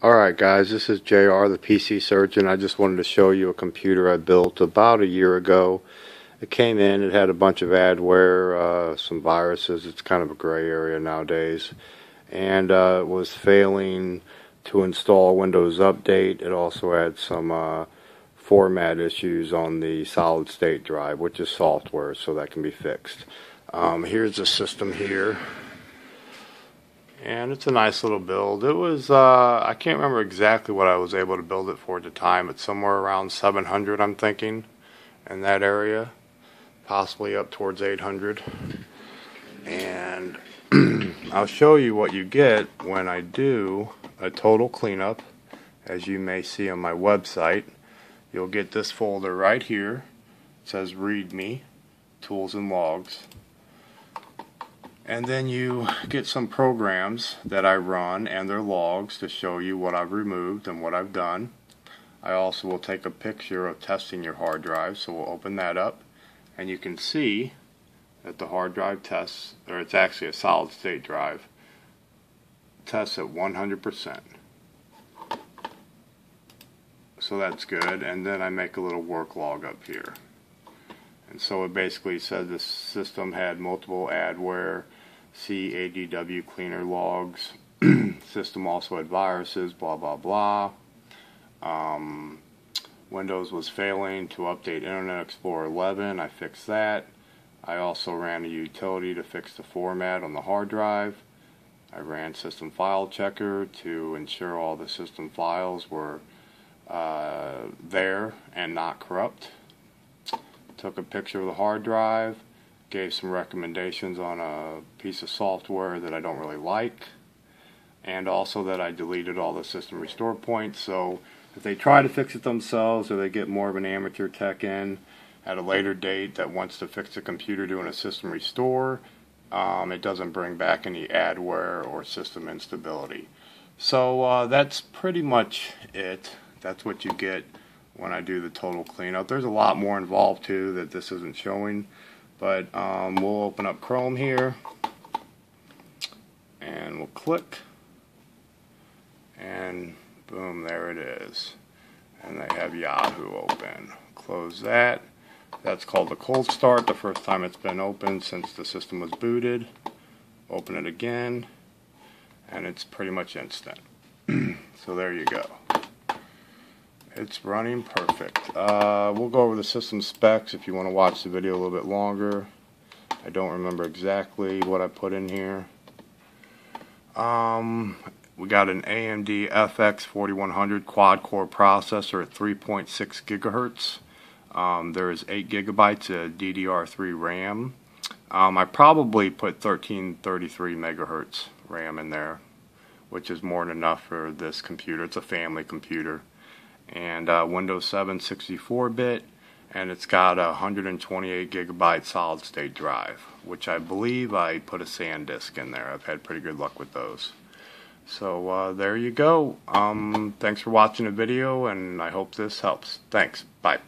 Alright guys, this is JR, the PC Surgeon. I just wanted to show you a computer I built about a year ago. It came in, it had a bunch of adware, some viruses. It's kind of a gray area nowadays. And it was failing to install Windows Update. It also had some format issues on the solid state drive, which is software, so that can be fixed. Here's the system here. And it's a nice little build. It was, I can't remember exactly what I was able to build it for at the time. It's somewhere around 700, I'm thinking, in that area. Possibly up towards 800. And I'll show you what you get when I do a total cleanup. As you may see on my website, you'll get this folder right here. It says README, Tools and Logs. And then you get some programs that I run and their logs to show you what I've removed and what I've done. I also will take a picture of testing your hard drive, so we'll open that up and you can see that the hard drive tests, or it's actually a solid state drive, tests at 100%. So that's good. And then I make a little work log up here. And so it basically said the system had multiple adware, CADW cleaner logs. System also had viruses, blah blah blah. Windows was failing to update Internet Explorer 11. I fixed that. I also ran a utility to fix the format on the hard drive. I ran System File Checker to ensure all the system files were there and not corrupt. Took a picture of the hard drive, gave some recommendations on a piece of software that I don't really like, and also that I deleted all the system restore points, so if they try to fix it themselves or they get more of an amateur tech in at a later date that wants to fix the computer doing a system restore, it doesn't bring back any adware or system instability. So that's pretty much it. That's what you get when I do the total cleanup. There's a lot more involved too that this isn't showing, but we'll open up Chrome here and we'll click and boom, there it is. And they have Yahoo open. Close that. That's called a cold start, the first time it's been opened since the system was booted. Open it again and it's pretty much instant. So there you go. It's running perfect. We'll go over the system specs if you want to watch the video a little bit longer. I don't remember exactly what I put in here. We got an AMD FX 4100 quad-core processor at 3.6 gigahertz. There is 8 gigabytes of DDR3 RAM. I probably put 1333 megahertz RAM in there, which is more than enough for this computer. It's a family computer. And Windows 7 64-bit, and it's got a 128 gigabyte solid state drive, which I believe I put a SanDisk in there. I've had pretty good luck with those. So there you go. Thanks for watching the video, and I hope this helps. Thanks. Bye.